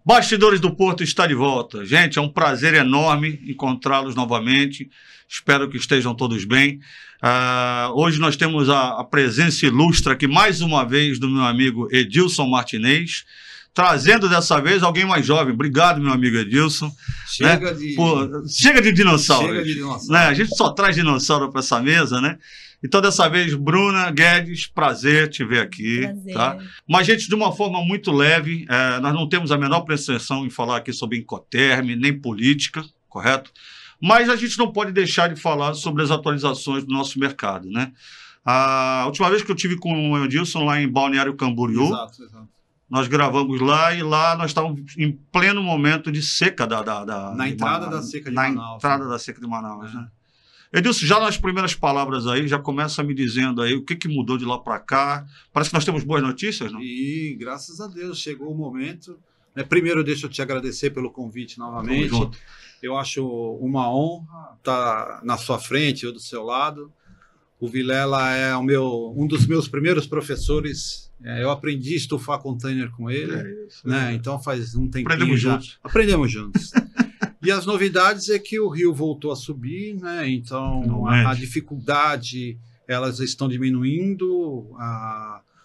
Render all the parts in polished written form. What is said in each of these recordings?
Bastidores do Porto está de volta. Gente, é um prazer enorme encontrá-los novamente. Espero que estejam todos bem. Hoje nós temos a presença ilustre aqui, mais uma vez, do meu amigo Edilson Martinez, trazendo dessa vez alguém mais jovem. Obrigado, meu amigo Edilson. Chega, né? de... Chega de dinossauro. Chega de dinossauro. Né? A gente só traz dinossauro para essa mesa, né? Então, dessa vez, Bruna Guedes, prazer te ver aqui. Prazer. Tá? Mas, gente, de uma forma muito leve, nós não temos a menor pretensão em falar aqui sobre Incoterm, nem política, correto? Mas a gente não pode deixar de falar sobre as atualizações do nosso mercado, né? A última vez que eu tive com o Edilson lá em Balneário Camboriú, Exato. nós gravamos lá e lá nós estávamos em pleno momento de seca Na entrada da seca de na Manaus. entrada da seca de Manaus, né? Edilson, já nas primeiras palavras aí, já começa me dizendo aí o que mudou de lá para cá. Parece que nós temos boas notícias, não? E graças a Deus chegou o momento. Primeiro, deixa eu te agradecer pelo convite novamente. Tamo junto. Eu acho uma honra estar na sua frente ou do seu lado. O Vilela é um dos meus primeiros professores. Eu aprendi a estufar container com ele. É isso, né? Então faz um tempinho Aprendemos já. juntos. Aprendemos juntos. E as novidades é que o rio voltou a subir, né? Então a dificuldade, elas estão diminuindo.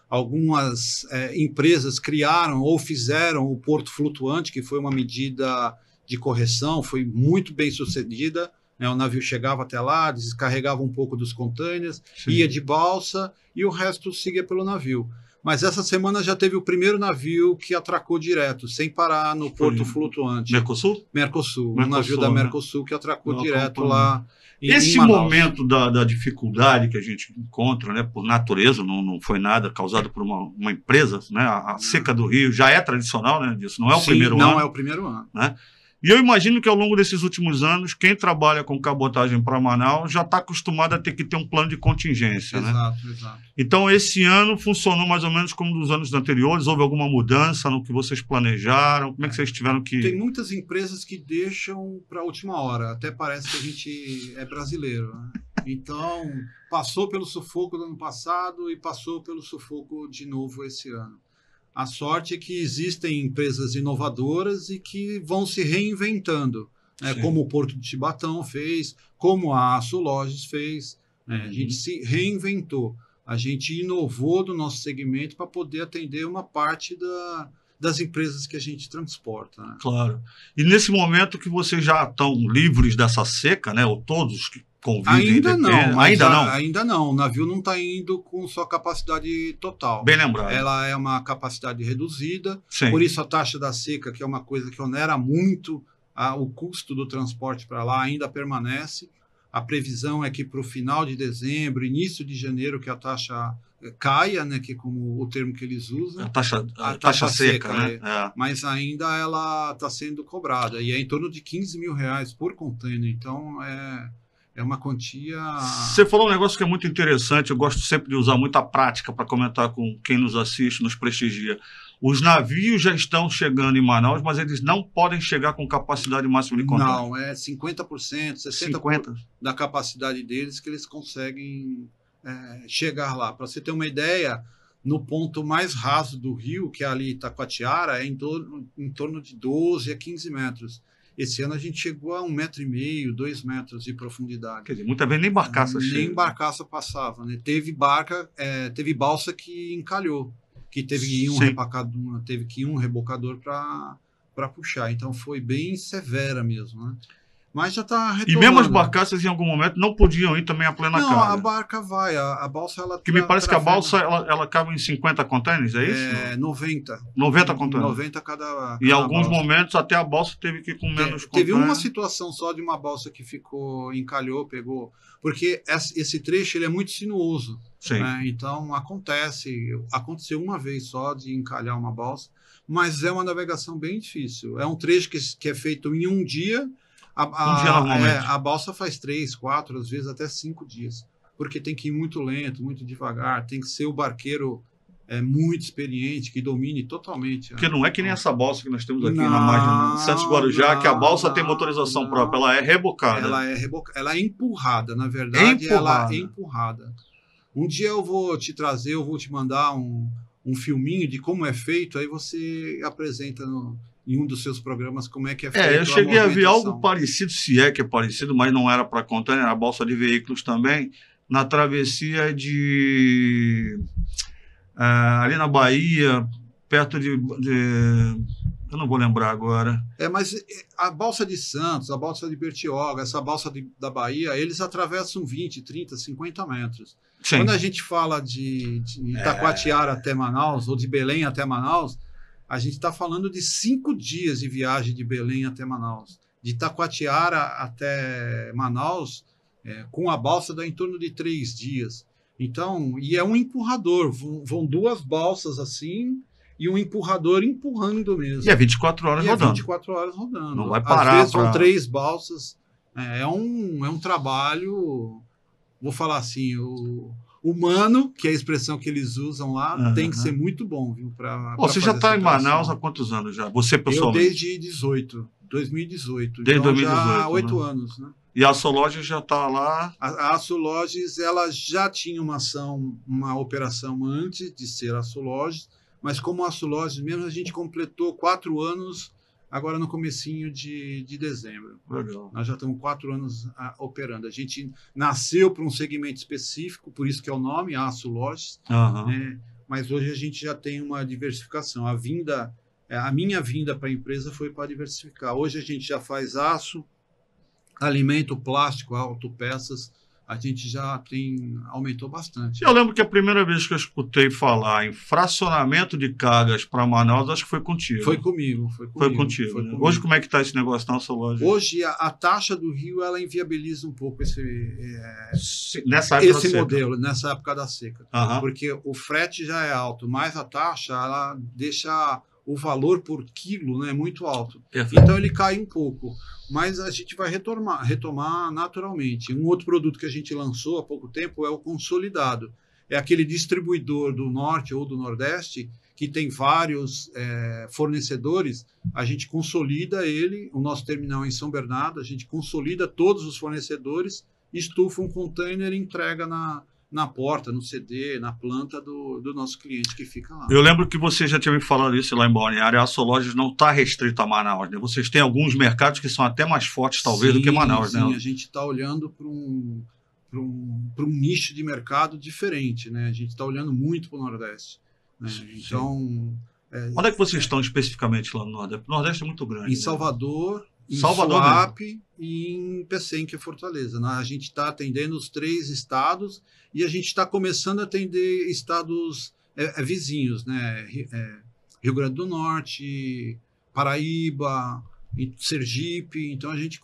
Algumas empresas criaram ou fizeram o porto flutuante, que foi uma medida de correção, foi muito bem sucedida. O navio chegava até lá, descarregava um pouco dos containers, ia de balsa e o resto seguia pelo navio. Mas essa semana já teve o primeiro navio que atracou direto, sem parar no porto flutuante. Mercosul? Mercosul, um navio da Mercosul que atracou direto lá Esse em Manaus. momento da dificuldade que a gente encontra, né, por natureza, não foi nada causado por uma empresa, né? A seca do rio já é tradicional, né, disso, não é o primeiro ano. Não é o primeiro ano. Né? E eu imagino que ao longo desses últimos anos, quem trabalha com cabotagem para Manaus já está acostumado a ter que ter um plano de contingência. Exato, né? exato. Então, esse ano funcionou mais ou menos como nos anos anteriores? Houve alguma mudança no que vocês planejaram? Como é que vocês tiveram que... Tem muitas empresas que deixam para a última hora. Até parece que a gente é brasileiro. Né? Então, passou pelo sufoco do ano passado e passou pelo sufoco de novo esse ano. A sorte é que existem empresas inovadoras e que vão se reinventando, como o Porto de Tibatão fez, como a Aço Lojas fez. A gente se reinventou, a gente inovou do nosso segmento para poder atender uma parte das empresas que a gente transporta. Né? Claro. E nesse momento que vocês já estão livres dessa seca, né? Ou todos que convivem... Ainda não. O navio não está indo com sua capacidade total. Bem lembrado. Ela é uma capacidade reduzida, Sim. Por isso a taxa da seca, que é uma coisa que onera muito o custo do transporte para lá, ainda permanece. A previsão é que para o final de dezembro, início de janeiro, que a taxa caia, né, que é como o termo que eles usam. A taxa seca, né? Mas ainda ela está sendo cobrada, e é em torno de R$15 mil por container. Então, é uma quantia... Você falou um negócio que é muito interessante, eu gosto sempre de usar muita prática para comentar com quem nos assiste, nos prestigia. Os navios já estão chegando em Manaus, mas eles não podem chegar com capacidade máxima de container. Não, é 50%, 60% da capacidade deles que eles conseguem chegar lá. Para você ter uma ideia, no ponto mais raso do rio, que é ali Itacoatiara, é em torno de 12 a 15 metros. Esse ano a gente chegou a 1,5 metro, 2 metros de profundidade. Quer dizer, muitas vezes nem barcaça chega. Nem barcaça passava, né? Teve balsa que encalhou, que teve que ir um rebocador para puxar. Então foi bem severa mesmo, né? Mas já está retomando. E mesmo as barcaças, em algum momento, não podiam ir também a plena carga. Não, a barca vai. A balsa, ela... Que me parece que a balsa, ela cabe em 50 containers, é isso? 90. 90 containers. 90 cada E em alguns balsa. momentos, até a balsa teve que ir com menos containers. Teve uma situação só de uma balsa que encalhou, pegou... Porque esse trecho ele é muito sinuoso. Sim. Né? Então, aconteceu uma vez só de encalhar uma balsa, mas é uma navegação bem difícil. É um trecho que é feito em um dia... A balsa faz 3, 4, às vezes até 5 dias, porque tem que ir muito lento, muito devagar, tem que ser o barqueiro muito experiente, que domine totalmente. Porque não é que nem essa balsa que nós temos aqui na margem de Santos Guarujá, que a balsa tem motorização própria, ela é rebocada. Ela é empurrada, na verdade, ela é empurrada. Um dia eu vou te mandar um filminho de como é feito, aí você apresenta em um dos seus programas como é que é feito eu cheguei a ver algo movimentação. parecido, se é que é parecido, mas não era para container, era balsa de veículos também, na travessia ali na Bahia, perto eu não vou lembrar agora. Mas a balsa de Santos, a balsa de Bertioga, essa balsa da Bahia, eles atravessam 20, 30, 50 metros. Sim. Quando a gente fala de Itacoatiara até Manaus, ou de Belém até Manaus, a gente está falando de 5 dias de viagem de Belém até Manaus. De Itacoatiara até Manaus, com a balsa dá em torno de 3 dias. Então, e é um empurrador, vão 2 balsas assim, e um empurrador empurrando mesmo. E é 24 horas rodando. 24 horas rodando. Não vai parar. Às vezes são 3 balsas. É um trabalho, vou falar assim, o humano, que é a expressão que eles usam lá, tem que ser muito bom, viu? Você já está em Manaus há quantos anos já? Você pessoalmente? Eu desde 2018. Desde então 2018. Já há 8 anos, né? E a Açologes já está lá? A Açologes, ela já tinha uma operação antes de ser a Açologes, mas como a Açologes mesmo, a gente completou 4 anos agora no comecinho de dezembro. Legal. Nós já estamos 4 anos operando. A gente nasceu para um segmento específico, por isso que é o nome, a Açologes, né? Mas hoje a gente já tem uma diversificação. A minha vinda para a empresa foi para diversificar. Hoje a gente já faz aço, alimento, plástico, autopeças, a gente já aumentou bastante. Eu lembro que a primeira vez que eu escutei falar em fracionamento de cargas para Manaus, acho que foi contigo. Foi comigo. Foi contigo. Né? Hoje, como é que está esse negócio na sua loja? Hoje, a taxa do Rio, ela inviabiliza um pouco esse modelo, nessa época da seca. Porque o frete já é alto, mas a taxa, ela deixa o valor por quilo, né, muito alto. Perfeito. Então, ele cai um pouco. Mas a gente vai retomar naturalmente. Um outro produto que a gente lançou há pouco tempo é o consolidado. É aquele distribuidor do Norte ou do Nordeste que tem vários fornecedores. A gente consolida ele, o nosso terminal é em São Bernardo, a gente consolida todos os fornecedores, estufa um container e entrega na porta, no CD, na planta do nosso cliente que fica lá. Eu lembro que você já tinha me falado isso lá em Balneário, a Açologes não está restrita a Manaus, né? Vocês têm alguns mercados que são até mais fortes, talvez, do que Manaus, né? Sim, a gente está olhando para um nicho de mercado diferente, né? A gente está olhando muito para o Nordeste. Né? Então... Onde é que vocês estão especificamente lá no Nordeste? O Nordeste é muito grande. Em Salvador... Né? Em Suape e em Pecém, que é Fortaleza. A gente está atendendo os 3 estados e a gente está começando a atender estados vizinhos, né? Rio Grande do Norte, Paraíba, Sergipe. Então a gente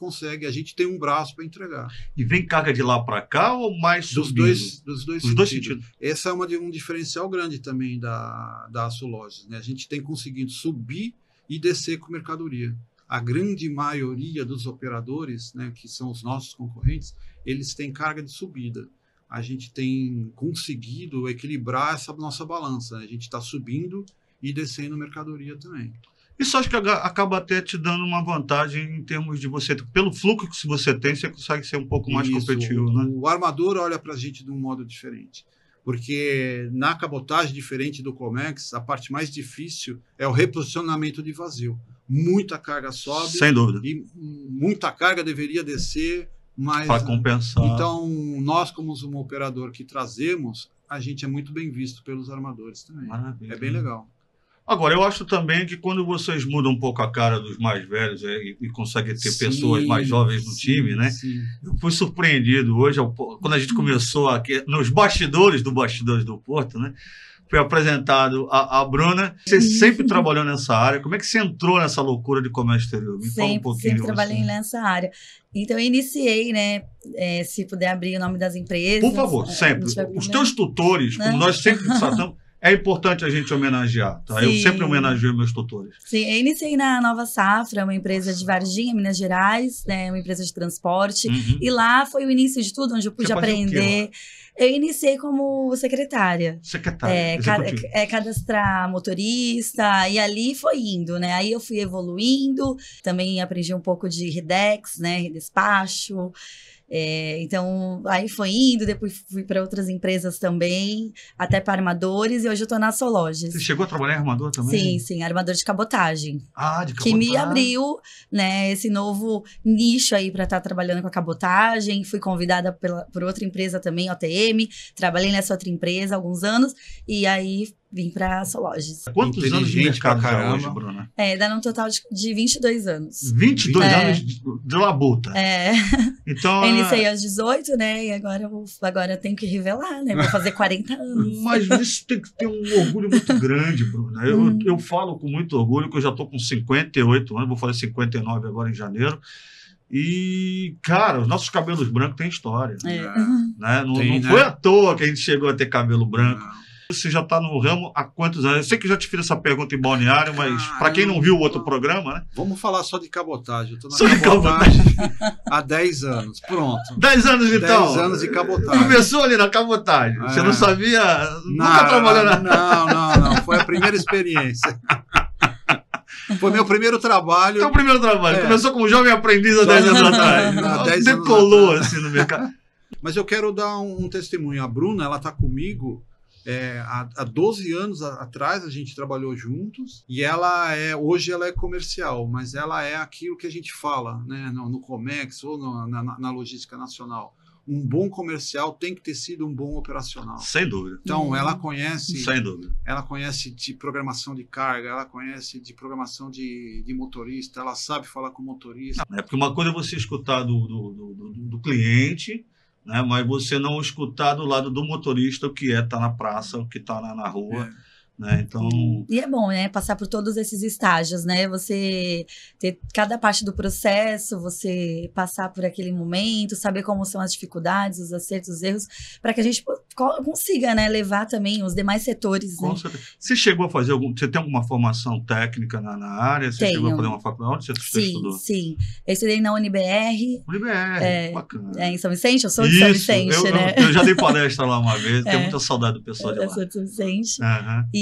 tem um braço para entregar. E vem carga de lá para cá ou mais subindo? Dos dois sentidos. Esse é um diferencial grande também da Açologes, né? A gente tem conseguido subir e descer com mercadoria. A grande maioria dos operadores, né, que são os nossos concorrentes, eles têm carga de subida. A gente tem conseguido equilibrar essa nossa balança. A gente está subindo e descendo mercadoria também. Isso acho que acaba até te dando uma vantagem em termos de você, pelo fluxo que você tem, você consegue ser um pouco mais competitivo. Né? O armador olha para a gente de um modo diferente. Porque na cabotagem, diferente do Comex, a parte mais difícil é o reposicionamento de vazio. Muita carga sobe. Sem dúvida. E muita carga deveria descer, mas... Para compensar. Então, nós, como um operador que trazemos, a gente é muito bem visto pelos armadores também. Maravilha. É bem legal. Agora, eu acho também que quando vocês mudam um pouco a cara dos mais velhos e conseguem ter pessoas mais jovens no time, né? Sim. Eu fui surpreendido hoje, quando a gente começou aqui, nos bastidores do Porto, né? Foi apresentado a Bruna. Você sempre trabalhou nessa área. Como é que você entrou nessa loucura de comércio exterior? Me fala um pouquinho. Sempre trabalhei nessa área. Então, eu iniciei, né? Se puder abrir o nome das empresas. Por favor, sempre. Os teus tutores, como nós sempre tratamos, é importante a gente homenagear, tá? Eu sempre homenageio meus tutores. Sim, eu iniciei na Nova Safra, uma empresa de Varginha, Minas Gerais, né? Uma empresa de transporte. E lá foi o início de tudo, onde eu pude aprender. Eu iniciei como secretária. Secretária, cadastrar motorista, e ali foi indo, né? Aí eu fui evoluindo, também aprendi um pouco de Redex, né? Despacho. Então, aí foi indo, depois fui para outras empresas também, até para armadores, e hoje eu estou na Sologes. Você chegou a trabalhar em armador também? Sim, armador de cabotagem. Ah, de cabotagem. Que me abriu, né, esse novo nicho aí para estar trabalhando com a cabotagem. Fui convidada por outra empresa também, OTM, trabalhei nessa outra empresa há alguns anos, e aí vim para Sologes. Quantos anos de mercado já hoje, Bruna? Dá um total de 22 anos. 22 anos de labuta. Então, eu iniciei aos 18, né? E agora eu tenho que revelar, né? Vou fazer 40 anos. Mas isso tem que ter um orgulho muito grande, Bruna. Eu falo com muito orgulho que eu já estou com 58 anos, vou fazer 59 agora em janeiro. E, cara, os nossos cabelos brancos têm história. Né? Não foi à toa que a gente chegou a ter cabelo branco. Você já está no ramo há quantos anos? Eu sei que eu já te fiz essa pergunta em Balneário, mas para quem não viu o outro programa, né? Vamos falar só de cabotagem. Eu estou na cabotagem há 10 anos. Pronto. 10 anos então? 10 anos de cabotagem. Começou ali na cabotagem. Você não sabia? Nunca trabalhou na... Não. Foi a primeira experiência. Foi meu primeiro trabalho. Seu primeiro trabalho. Começou como jovem aprendiz há 10 anos atrás. Decolou assim no mercado. Mas eu quero dar um testemunho. A Bruna, ela está comigo... há 12 anos atrás a gente trabalhou juntos e hoje ela é comercial, mas ela é aquilo que a gente fala, né, no Comex ou na logística nacional. Um bom comercial tem que ter sido um bom operacional. Sem dúvida. Então ela conhece. Sem dúvida. Ela conhece de programação de carga, ela conhece de programação de motorista, ela sabe falar com o motorista. Porque uma coisa é você escutar do cliente, né? Mas você não escutar do lado do motorista o que tá na praça, o que está na rua. Né? Então... E é bom, né? Passar por todos esses estágios, né? Você ter cada parte do processo, você passar por aquele momento, saber como são as dificuldades, os acertos, os erros, para que a gente consiga, né, levar também os demais setores. Né? Você chegou a fazer você tem alguma formação técnica na área? Você chegou a fazer uma faculdade? Onde você estudou? Sim. Eu estudei na UniBR. Bacana. Em São Vicente? Eu sou de São Vicente, né? Eu já dei palestra lá uma vez, tenho muita saudade do pessoal de lá. Eu sou de São Vicente.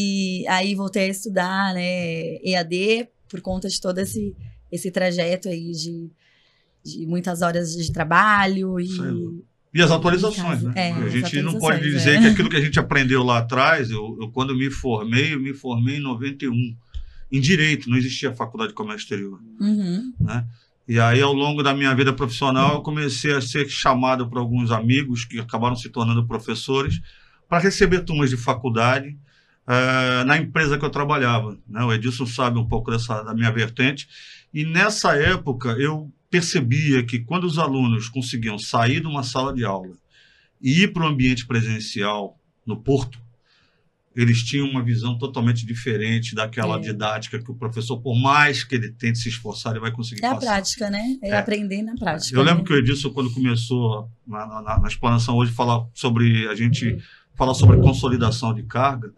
E aí voltei a estudar, né, EAD, por conta de todo esse trajeto aí de muitas horas de trabalho e as atualizações, né? A gente não pode dizer que aquilo que a gente aprendeu lá atrás, quando eu me formei em 91, em Direito, não existia Faculdade de Comércio Exterior. Né? E aí, ao longo da minha vida profissional, eu comecei a ser chamado por alguns amigos que acabaram se tornando professores para receber turmas de faculdade na empresa que eu trabalhava. Né? O Edilson sabe um pouco da minha vertente. E nessa época, eu percebia que quando os alunos conseguiam sair de uma sala de aula e ir para o ambiente presencial no Porto, eles tinham uma visão totalmente diferente daquela didática que o professor, por mais que ele tente se esforçar, ele vai conseguir passar. É a prática, né? Aprender na prática. Eu lembro que o Edilson, quando começou na explanação hoje, falar sobre consolidação de carga.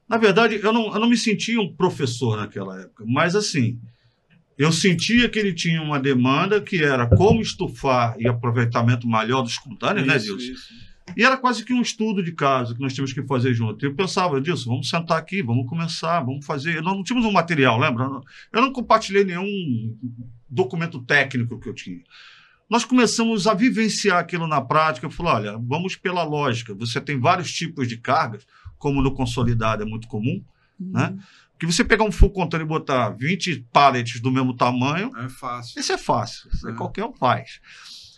Na verdade, eu não me sentia um professor naquela época, mas assim, eu sentia que ele tinha uma demanda que era como estufar e aproveitamento melhor dos contâneos, né, Edilson? E era quase que um estudo de caso que nós tínhamos que fazer junto. Eu pensava disso, vamos sentar aqui, vamos começar, vamos fazer. Nós não tínhamos um material, lembra? Eu não compartilhei nenhum documento técnico que eu tinha. Nós começamos a vivenciar aquilo na prática. Eu falei, olha, vamos pela lógica. Você tem vários tipos de cargas, como no consolidado é muito comum, né? Que você pegar um full container e botar 20 pallets do mesmo tamanho... É fácil. Isso é fácil, qualquer um faz.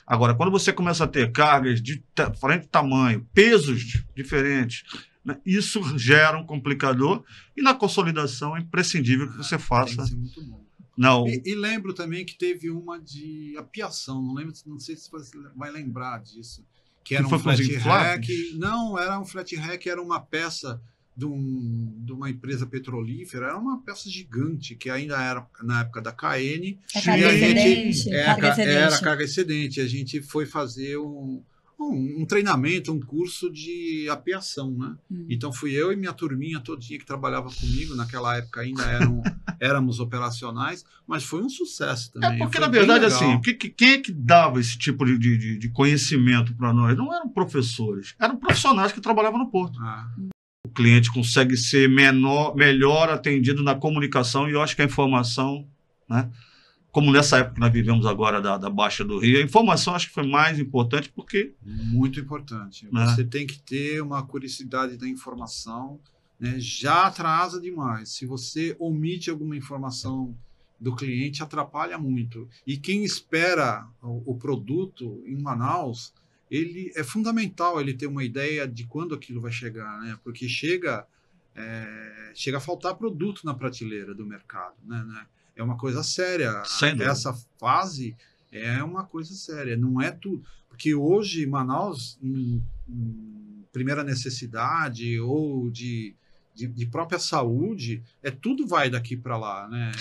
Agora, quando você começa a ter cargas de diferente tamanho, pesos diferentes, né, isso gera um complicador e na consolidação é imprescindível que você faça. Tem que ser muito bom. Não. E lembro também que teve uma de apiação, não sei se você vai lembrar disso, que era um flat rack. Não, era um flat rack, era uma peça de uma empresa petrolífera, era uma peça gigante, que ainda era na época da KN. Era carga excedente. A gente foi fazer um treinamento, um curso de apiação, né? Então fui eu e minha turminha todinha que trabalhava comigo, naquela época ainda éramos operacionais, mas foi um sucesso também. Porque na verdade, assim, quem é que dava esse tipo de conhecimento para nós? Não eram professores, eram profissionais que trabalhavam no porto. O cliente consegue ser melhor atendido na comunicação, e eu acho que a informação, né, como nessa época que nós vivemos agora da Baixa do Rio, a informação acho que foi mais importante porque... Muito importante. Né? Você tem que ter uma curiosidade da informação, né? Já atrasa demais. Se você omite alguma informação do cliente, atrapalha muito. E quem espera o produto em Manaus, ele é fundamental ele ter uma ideia de quando aquilo vai chegar, né? Porque chega a faltar produto na prateleira do mercado, né? É uma coisa séria. Essa fase é uma coisa séria, não é tudo. Porque hoje, Manaus, em primeira necessidade ou de própria saúde, tudo vai daqui para lá, né?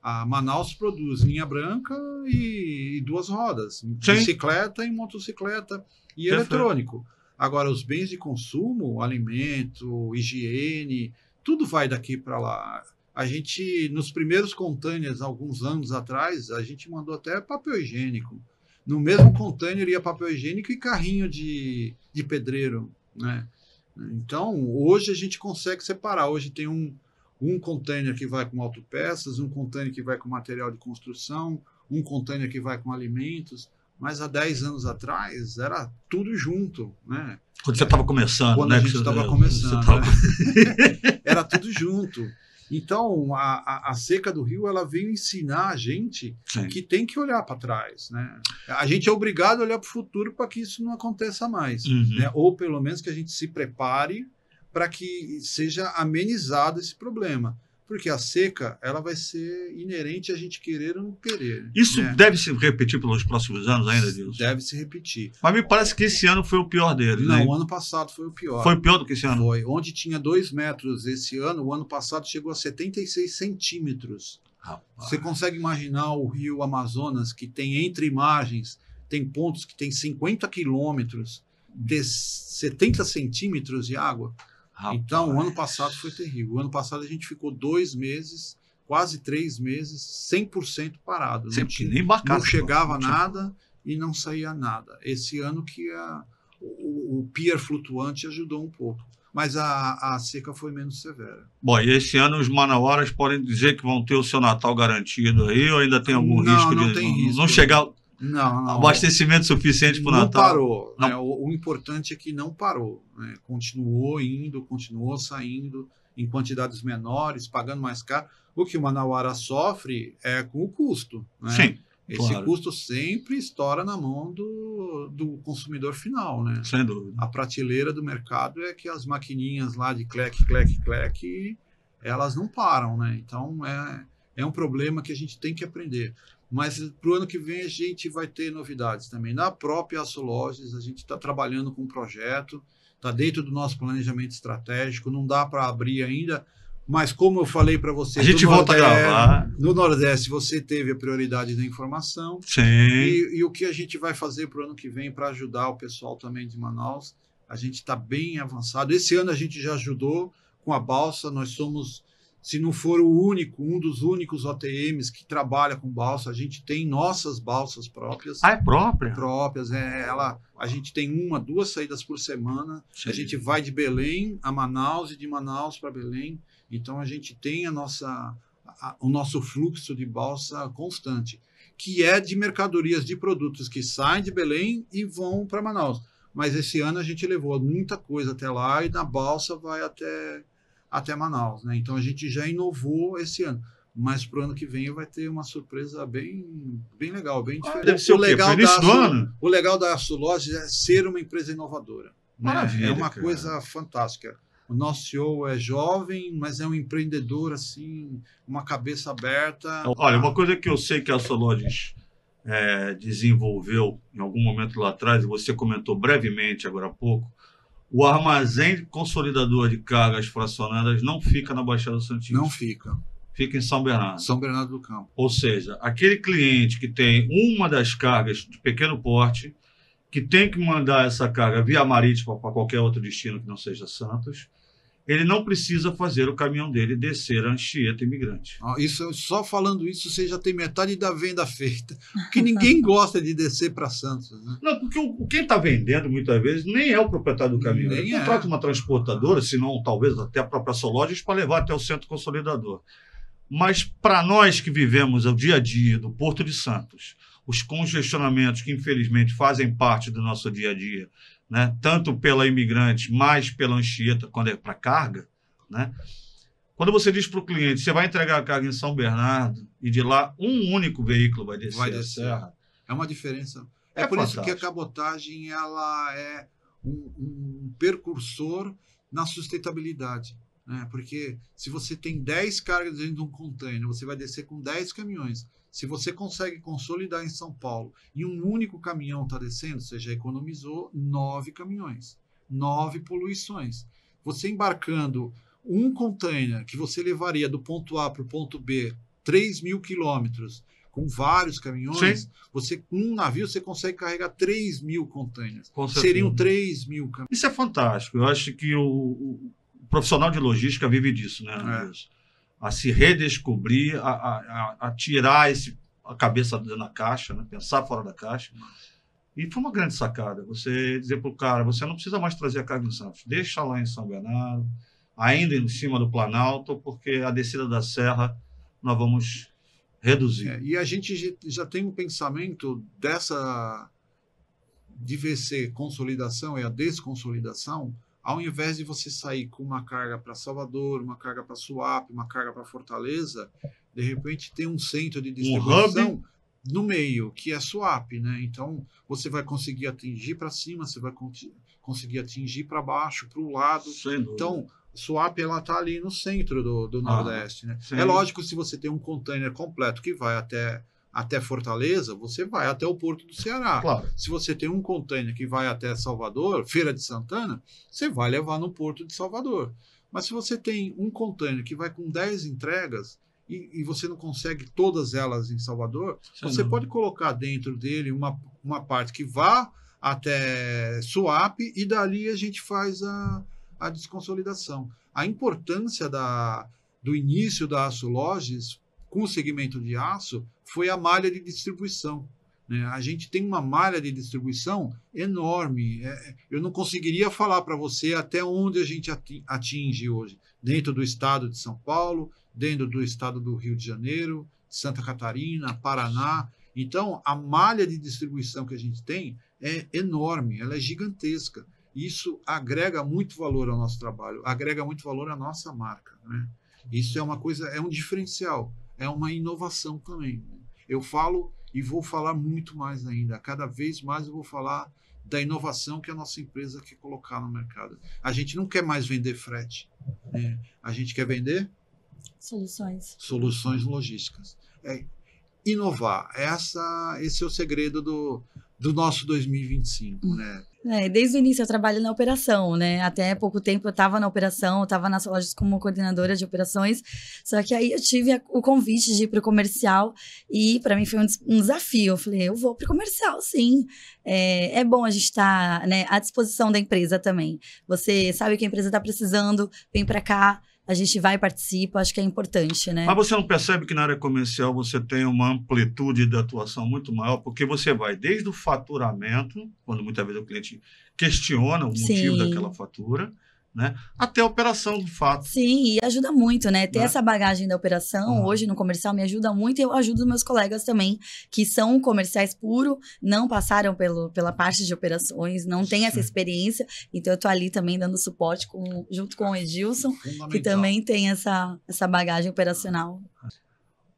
A Manaus produz linha branca e 2 rodas, bicicleta e motocicleta e eletrônico. Agora, os bens de consumo, alimento, higiene, tudo vai daqui para lá. A gente, nos primeiros containers, alguns anos atrás, a gente mandou até papel higiênico. No mesmo container ia papel higiênico e carrinho de pedreiro, né? Então, hoje a gente consegue separar. Hoje tem um container que vai com autopeças, um container que vai com material de construção, um container que vai com alimentos. Mas há 10 anos atrás era tudo junto, né? Quando você estava começando, Quando né? a gente estava começando, né? Era tudo junto. Então, a seca do Rio, ela veio ensinar a gente que tem que olhar para trás, né? A gente é obrigado a olhar para o futuro para que isso não aconteça mais, né? Ou pelo menos que a gente se prepare para que seja amenizado esse problema. Porque a seca, ela vai ser inerente a gente querer ou não querer. Isso, né? Deve se repetir pelos próximos anos ainda, Dilson? Deve se repetir. Mas me parece que esse ano foi o pior deles, não, né? O ano passado foi o pior. Foi pior do que esse ano? Foi. Onde tinha 2 metros esse ano, o ano passado chegou a 76 centímetros. Rapaz. Você consegue imaginar o rio Amazonas, que tem entre margens, tem pontos que tem 50 quilômetros de 70 centímetros de água? Rapaz. Então, o ano passado foi terrível. O ano passado a gente ficou 2 meses, quase 3 meses, 100% parado. Não chegava nada e não saía nada. Esse ano que o pier flutuante ajudou um pouco. Mas a seca foi menos severa. Bom, e esse ano os manauaras podem dizer que vão ter o seu Natal garantido aí, ou ainda tem algum risco de não chegar... Não. Abastecimento suficiente para o Natal? Não parou. Não. Né? O importante é que não parou. Né? Continuou indo, continuou saindo em quantidades menores, pagando mais caro. O que o manauara sofre é com o custo. Né? Sim, esse custo sempre estoura na mão do consumidor final. Né? Sem dúvida. A prateleira do mercado é que as maquininhas lá de clec, elas não param. Né? Então, é um problema que a gente tem que aprender. Mas para o ano que vem a gente vai ter novidades também. Na própria Açologes, a gente está trabalhando com um projeto, está dentro do nosso planejamento estratégico, não dá para abrir ainda, mas como eu falei para você... A gente volta a gravar. No Nordeste você teve a prioridade da informação. Sim. E o que a gente vai fazer para o ano que vem para ajudar o pessoal também de Manaus, a gente está bem avançado. Esse ano a gente já ajudou com a balsa, nós somos... Se não for um dos únicos OTMs que trabalha com balsa, a gente tem nossas balsas próprias. Ah, é própria? Próprias. A gente tem 1, 2 saídas por semana. Sim. A gente vai de Belém a Manaus e de Manaus para Belém. Então, a gente tem o nosso fluxo de balsa constante, que é de mercadorias, de produtos que saem de Belém e vão para Manaus. Mas esse ano a gente levou muita coisa até lá e na balsa vai até Manaus, né? Então a gente já inovou esse ano, mas para o ano que vem vai ter uma surpresa bem legal, bem diferente. Deve ser o legal do ano. O legal da Açologes é ser uma empresa inovadora. Maravilha, né? É uma coisa fantástica. O nosso CEO é jovem, mas é um empreendedor assim, uma cabeça aberta. Olha, uma coisa que eu sei que a Açologes desenvolveu em algum momento lá atrás, e você comentou brevemente agora há pouco, o armazém consolidador de cargas fracionadas não fica na Baixada Santista. Não fica. Fica em São Bernardo. São Bernardo do Campo. Ou seja, aquele cliente que tem uma das cargas de pequeno porte, que tem que mandar essa carga via marítima para qualquer outro destino que não seja Santos, ele não precisa fazer o caminhão dele descer a Anchieta Imigrante. Só falando isso, você já tem metade da venda feita. Porque ninguém gosta de descer para Santos. Né? Não, porque quem está vendendo, muitas vezes, nem é o proprietário do caminhão. Ele contrata uma transportadora, se não, talvez, até a própria Açologes, para levar até o centro consolidador. Mas para nós que vivemos o dia a dia do Porto de Santos, os congestionamentos que infelizmente fazem parte do nosso dia a dia, né? Tanto pela imigrante, mais pela Anchieta, quando é para carga, né? Quando você diz para o cliente, você vai entregar a carga em São Bernardo e de lá um único veículo vai descer a serra. É uma diferença. É por fantástico. isso que a cabotagem ela é um precursor na sustentabilidade, né? Porque se você tem 10 cargas dentro de um container, você vai descer com 10 caminhões. Se você consegue consolidar em São Paulo e um único caminhão está descendo, você já economizou 9 caminhões, 9 poluições. Você embarcando um container que você levaria do ponto A para o ponto B 3.000 quilômetros, com vários caminhões, Sim. você com um navio você consegue carregar 3.000 containers. Com certeza. Seriam 3.000 caminhões. Isso é fantástico. Eu acho que o profissional de logística vive disso, né, Anderson? A se redescobrir, a tirar a cabeça da caixa, né? Pensar fora da caixa. E foi uma grande sacada. Você dizer para o cara, você não precisa mais trazer a carga em Santos, deixa lá em São Bernardo, ainda em cima do Planalto, porque a descida da serra nós vamos reduzir. E a gente já tem um pensamento de VC consolidação e a desconsolidação, ao invés de você sair com uma carga para Salvador, uma carga para Suape, uma carga para Fortaleza, de repente tem um centro de distribuição no meio, que é Suape, né? Então, você vai conseguir atingir para cima, você vai conseguir atingir para baixo, para o lado. Então, Suape ela está ali no centro do Nordeste, né? Sim. É lógico, se você tem um container completo que vai até Fortaleza, você vai até o Porto do Ceará. Claro. Se você tem um container que vai até Salvador, Feira de Santana, você vai levar no Porto de Salvador. Mas se você tem um container que vai com 10 entregas e você não consegue todas elas em Salvador, você pode colocar dentro dele uma parte que vá até Suape e dali a gente faz a desconsolidação. A importância do início da Aço Loges com o segmento de aço foi a malha de distribuição, né? A gente tem uma malha de distribuição enorme. Eu não conseguiria falar para você até onde a gente atinge hoje, dentro do estado de São Paulo, dentro do estado do Rio de Janeiro, Santa Catarina, Paraná. Então, a malha de distribuição que a gente tem é enorme, ela é gigantesca. Isso agrega muito valor ao nosso trabalho, agrega muito valor à nossa marca, né? Isso é uma coisa, é um diferencial, é uma inovação também. Eu falo e vou falar muito mais ainda. Cada vez mais eu vou falar da inovação que a nossa empresa quer colocar no mercado. A gente não quer mais vender frete, né? A gente quer vender soluções logísticas. Inovar. Esse é o segredo do nosso 2025, né? Desde o início eu trabalho na operação, né? Até pouco tempo eu estava na operação, eu estava nas lojas como coordenadora de operações, só que aí eu tive o convite de ir para o comercial e para mim foi um desafio. Eu falei, eu vou para o comercial, sim. É bom a gente estar, né, à disposição da empresa também. Você sabe que a empresa está precisando, vem para cá, a gente vai e participa, acho que é importante, né? Mas você não percebe que na área comercial você tem uma amplitude de atuação muito maior, porque você vai desde o faturamento, quando muitas vezes o cliente questiona o motivo daquela fatura, né, até a operação de fato. Sim, e ajuda muito, né? Ter essa bagagem da operação, hoje no comercial, me ajuda muito e eu ajudo os meus colegas também, que são comerciais puro, não passaram pela parte de operações, não tem essa experiência, então eu tô ali também dando suporte junto com o Edilson, que também tem essa bagagem operacional.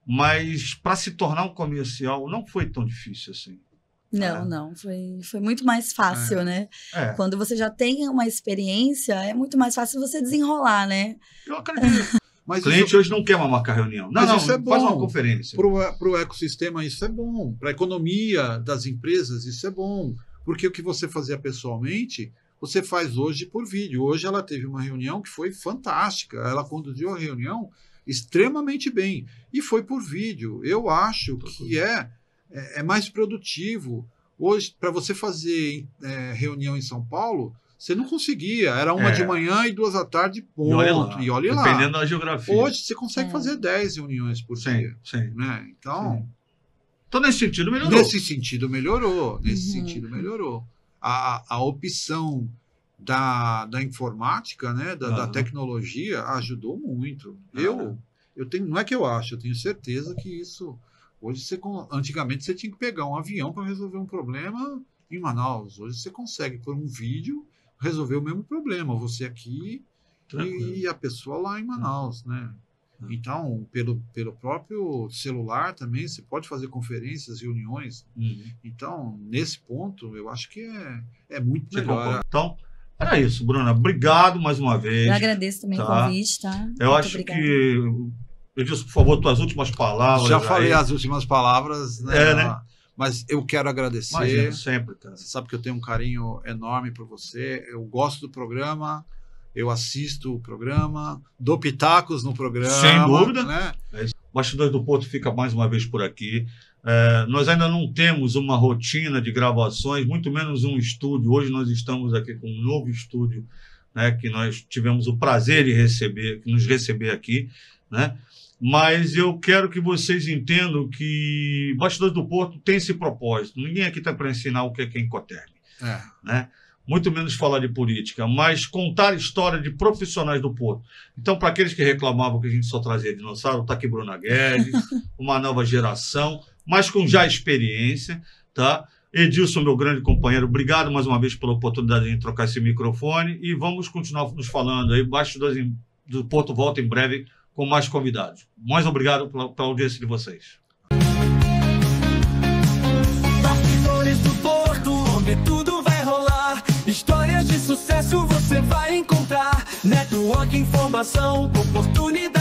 Mas para se tornar um comercial não foi tão difícil assim. Não, foi muito mais fácil, né? Quando você já tem uma experiência, é muito mais fácil você desenrolar, né? Eu acredito. Mas o cliente hoje não quer marcar reunião. Não, isso é bom. Faz uma conferência. Para o ecossistema isso é bom. Para a economia das empresas isso é bom. Porque o que você fazia pessoalmente, você faz hoje por vídeo. Hoje ela teve uma reunião que foi fantástica. Ela conduziu a reunião extremamente bem. E foi por vídeo. Eu acho que é mais produtivo. Hoje, para você fazer reunião em São Paulo, você não conseguia. Era uma de manhã e 2 da tarde, ponto. E olha lá. Dependendo da geografia. Hoje você consegue fazer 10 reuniões por dia. Sim. Né? Então, nesse sentido melhorou. Nesse sentido melhorou. A opção da informática, né, da tecnologia, ajudou muito. não é que eu acho, eu tenho certeza que isso... Hoje, antigamente, você tinha que pegar um avião para resolver um problema em Manaus. Hoje você consegue, por um vídeo, resolver o mesmo problema. Você aqui e a pessoa lá em Manaus, né? Então, pelo próprio celular também, você pode fazer conferências, reuniões. Então, nesse ponto, eu acho que é muito melhor. Então, era isso, Bruna. Obrigado mais uma vez. Eu agradeço também o convite, tá? Eu muito acho obrigada. que... Edilson, por favor, tuas últimas palavras. Já falei as últimas palavras, né? Né? Mas eu quero agradecer. Imagina, sempre, cara. Você sabe que eu tenho um carinho enorme por você. Eu gosto do programa, eu assisto o programa, dou pitacos no programa. Sem dúvida. Né? O Bastidores do Porto fica mais uma vez por aqui. Nós ainda não temos uma rotina de gravações, muito menos um estúdio. Hoje nós estamos aqui com um novo estúdio, né, que nós tivemos o prazer de nos receber aqui, né? Mas eu quero que vocês entendam que Bastidores do Porto tem esse propósito. Ninguém aqui está para ensinar o que é Kenkoterm, né? Muito menos falar de política, mas contar a história de profissionais do Porto. Então, para aqueles que reclamavam que a gente só trazia dinossauro, está aqui Bruna Guedes, uma nova geração, mas com já experiência, tá? Edilson, meu grande companheiro, obrigado mais uma vez pela oportunidade de trocar esse microfone e vamos continuar nos falando aí. Bastidores do Porto volta em breve com mais convidados. Mais obrigado pela audiência de vocês. Bastidores do Porto, onde tudo vai rolar. Histórias de sucesso você vai encontrar. Network, informação, oportunidade.